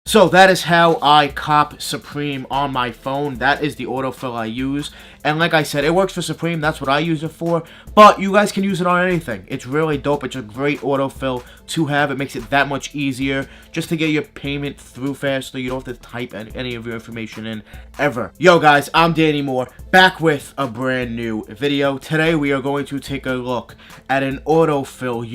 So that is how I cop Supreme on my phone. That is the autofill I use. And like I said, it works for Supreme. That's what I use it for. But you guys can use it on anything. It's really dope. It's a great autofill to have. It makes it that much easier just to get your payment through faster. You don't have to type any of your information in ever. Yo guys, I'm Danny Moore, back with a brand new video. Today we are going to take a look at an autofill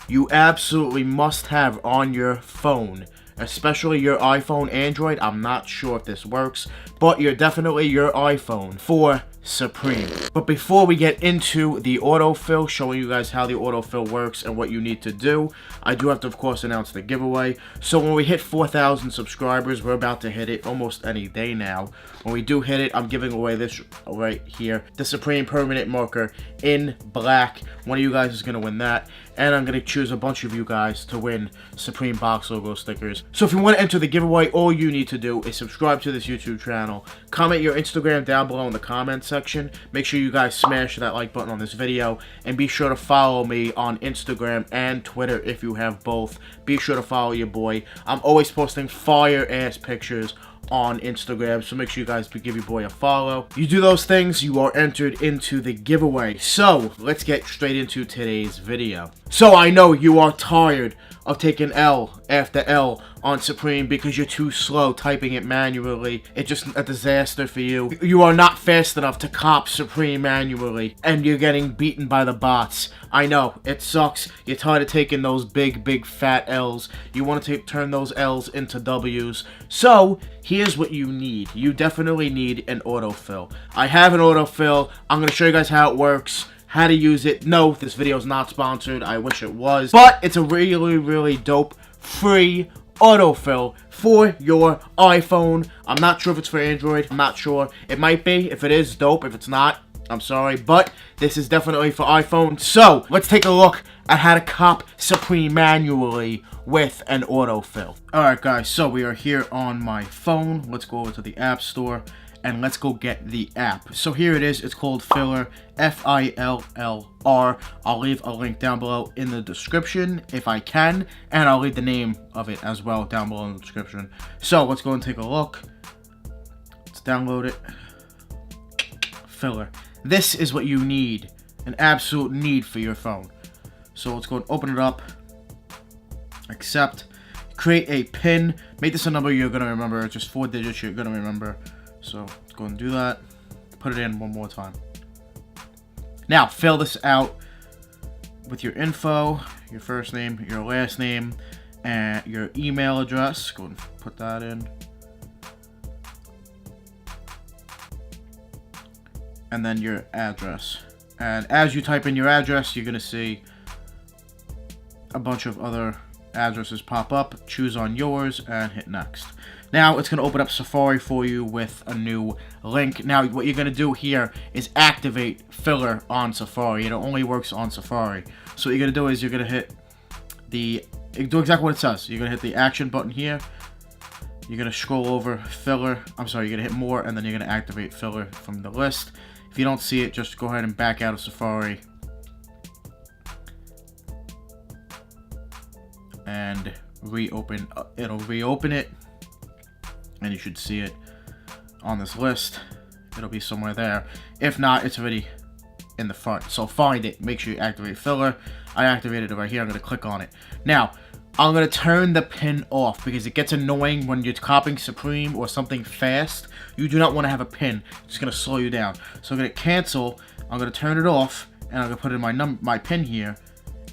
you absolutely must have on your phone. Especially your iPhone, Android. I'm not sure if this works, but you're definitely your iPhone for Supreme. But before we get into the autofill, showing you guys how the autofill works and what you need to do, I do have to, of course, announce the giveaway. So when we hit 4,000 subscribers, we're about to hit it almost any day now. When we do hit it, I'm giving away this right here, the Supreme Permanent Marker in black. One of you guys is going to win that, and I'm going to choose a bunch of you guys to win Supreme box logo stickers. So if you want to enter the giveaway, all you need to do is subscribe to this YouTube channel, comment your Instagram down below in the comments section, make sure you guys smash that like button on this video, and be sure to follow me on Instagram and Twitter if you have both. Be sure to follow your boy. I'm always posting fire ass pictures on Instagram, so make sure you guys give your boy a follow. You do those things, you are entered into the giveaway. So let's get straight into today's video. So I know you are tired of taking L after L on Supreme because you're too slow typing it manually. It's just a disaster for you. You are not fast enough to cop Supreme manually, and you're getting beaten by the bots. I know, it sucks. You're tired of taking those big fat L's. You want to turn those L's into W's. So here's what you need. You definitely need an autofill. I have an autofill. I'm going to show you guys how it works, how to use it. No, this video is not sponsored. I wish it was. But it's a really dope, free autofill for your iPhone. I'm not sure if it's for Android. I'm not sure. It might be. If it is, dope. If it's not, I'm sorry. But this is definitely for iPhone. So let's take a look at how to cop Supreme manually with an autofill. Alright guys, so we are here on my phone. Let's go over to the App Store and let's go get the app. So here it is. It's called Fillr, F-I-L-L-R. I'll leave a link down below in the description if I can, and I'll leave the name of it as well down below in the description. So let's go and take a look. Let's download it. Fillr. This is what you need, an absolute need for your phone. So let's go and open it up. Accept. Create a PIN. Make this a number you're going to remember. Just 4 digits you're going to remember. So let's go and do that. Put it in one more time. Now fill this out with your info, your first name, your last name, and your email address. Go and put that in. And then your address. And as you type in your address, you're going to see a bunch of other addresses pop up. Choose on yours and hit next. Now it's going to open up Safari for you with a new link. Now what you're going to do here is activate Fillr on Safari. It only works on Safari. So what you're going to do is you're going to hit do exactly what it says. You're going to hit the action button here. You're going to scroll over Fillr. I'm sorry, you're going to hit more, and then you're going to activate Fillr from the list. If you don't see it, just go ahead and back out of Safari and reopen. It'll reopen it, and you should see it on this list. It'll be somewhere there. If not, it's already in the front. So find it. Make sure you activate Fillr. I activated it right here. I'm going to click on it. Now, I'm going to turn the PIN off because it gets annoying when you're copying Supreme or something fast. You do not want to have a PIN. It's going to slow you down. So I'm going to cancel. I'm going to turn it off, and I'm going to put in my PIN here,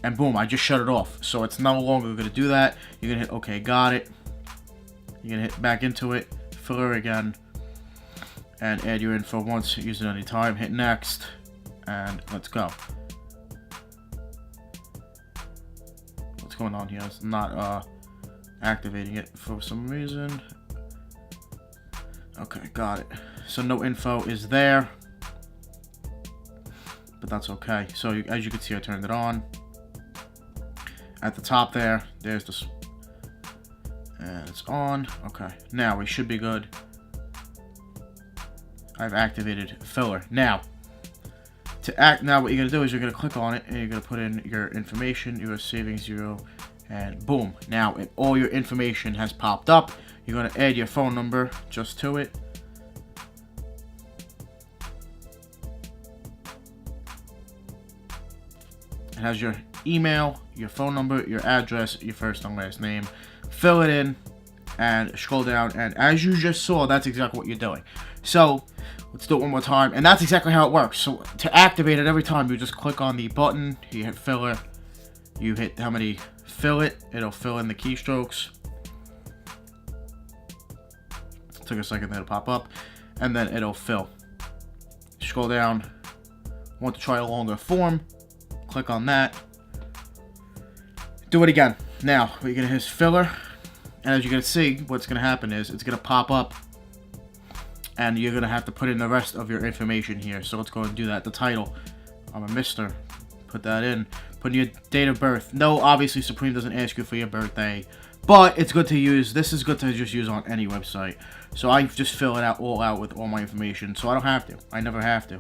and boom, I just shut it off. So it's no longer going to do that. You're going to hit OK, got it. You're going to hit back into it, Fillr again, and add your info once, use it anytime, hit next, and let's go. What's going on here? It's not activating it for some reason. Okay, got it. So no info is there, but that's okay. So as you can see, I turned it on. At the top there's this. And it's on. Okay, now we should be good. I've activated Fillr. Now what you're gonna do is you're gonna click on it and you're gonna put in your information. You are saving 0 And boom, now all your information has popped up. You're going to add your phone number just to it. It has your email, your phone number, your address, your first and last name. Fill it in and scroll down, and as you just saw, that's exactly what you're doing. So let's do it one more time, and that's exactly how it works. So to activate it, every time you just click on the button, you hit Fillr, you hit how many fill it, it'll fill in the keystrokes. Took a second there to pop up, and then it'll fill. Scroll down, want to try a longer form, click on that, do it again. Now we're gonna hit Fillr, and as you're gonna see, what's gonna happen is it's gonna pop up, and you're gonna have to put in the rest of your information here. So let's go and do that. The title, I'm a Mr. Put that in. Put in your date of birth. No, obviously Supreme doesn't ask you for your birthday, but it's good to use. This is good to just use on any website. So I just fill it out all out with all my information, so I don't have to. I never have to.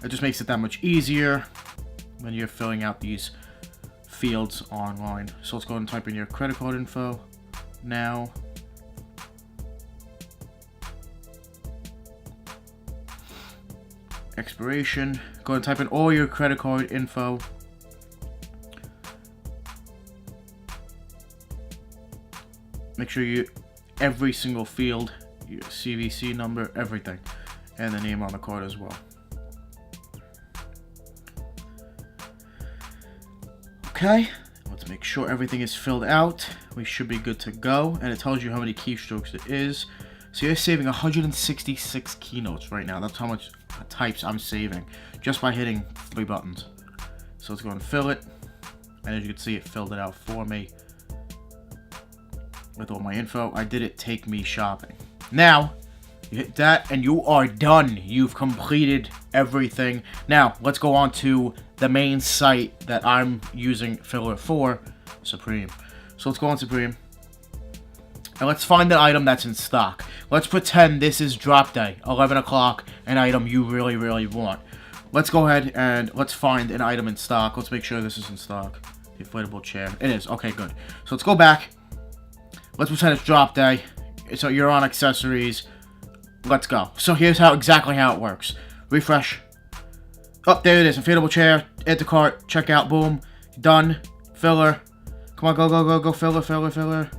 It just makes it that much easier when you're filling out these fields online. So let's go and type in your credit card info now. Expiration. Go and type in all your credit card info. Make sure you every single field, your CVC number, everything, and the name on the card as well. Okay, let's make sure everything is filled out. We should be good to go, and it tells you how many keystrokes it is. So you're saving 166 keynotes right now. That's how much types I'm saving just by hitting 3 buttons. So let's go and fill it, and as you can see, it filled it out for me with all my info. I did it take me shopping. Now you hit that and you are done. You've completed everything. Now let's go on to the main site that I'm using Fillr for, Supreme. So let's go on Supreme and let's find the item that's in stock. Let's pretend this is drop day, 11 o'clock, an item you really want. Let's go ahead and let's find an item in stock. Let's make sure this is in stock. The inflatable chair. It is. Okay, good. So let's go back. Let's pretend it's drop day. So you're on accessories. Let's go. So here's exactly how it works. Refresh. Oh, there it is. Inflatable chair. Add to cart. Checkout. Boom. Done. Fillr. Come on, go. Fillr.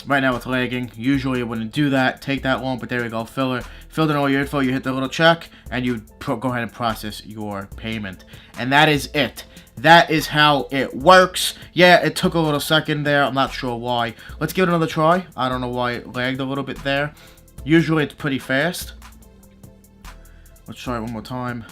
Right now it's lagging. Usually it wouldn't do that. Take that long, but there we go. Fillr. Filled in all your info. You hit the little check, and you go ahead and process your payment. And that is it. That is how it works. Yeah, it took a little second there. I'm not sure why. Let's give it another try. I don't know why it lagged a little bit there. Usually it's pretty fast. Let's try it one more time.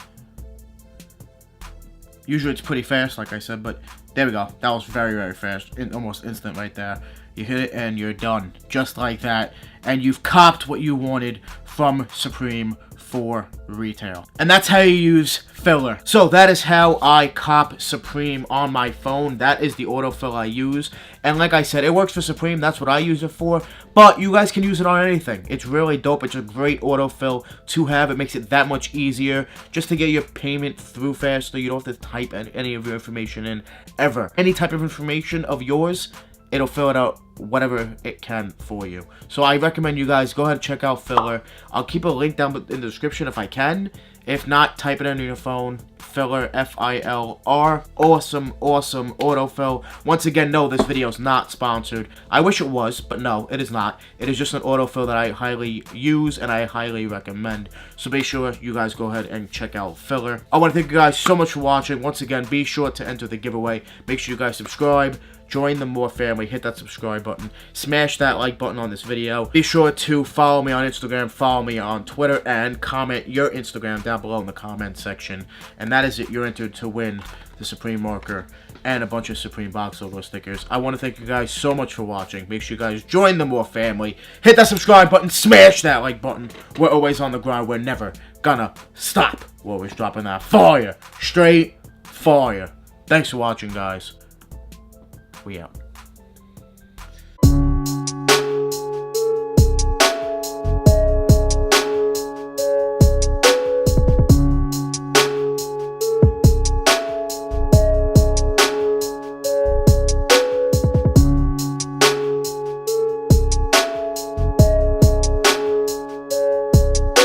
Usually it's pretty fast, like I said, but there we go. That was very fast. Almost instant right there. You hit it and you're done. Just like that. And you've copped what you wanted from Supreme for retail. And that's how you use Fillr. So that is how I cop Supreme on my phone. That is the autofill I use. And like I said, it works for Supreme. That's what I use it for. But you guys can use it on anything. It's really dope. It's a great autofill to have. It makes it that much easier just to get your payment through faster. You don't have to type any of your information in ever. Any type of information of yours, it'll fill it out whatever it can for you. So I recommend you guys go ahead and check out Fillr. I'll keep a link down in the description if I can. If not, type it in your phone. Fillr, F-I-L-R. Awesome autofill. Once again, no, this video is not sponsored. I wish it was, but no, it is not. It is just an autofill that I highly use and I highly recommend. So be sure you guys go ahead and check out Fillr. I want to thank you guys so much for watching. Once again, be sure to enter the giveaway. Make sure you guys subscribe. Join the More family. Hit that subscribe button. Smash that like button on this video. Be sure to follow me on Instagram. Follow me on Twitter. And comment your Instagram down below in the comment section. And that is it. You're entered to win the Supreme marker and a bunch of Supreme box logo stickers. I want to thank you guys so much for watching. Make sure you guys join the More family. Hit that subscribe button. Smash that like button. We're always on the grind. We're never gonna stop. We're always dropping that fire. Straight fire. Thanks for watching, guys. We out.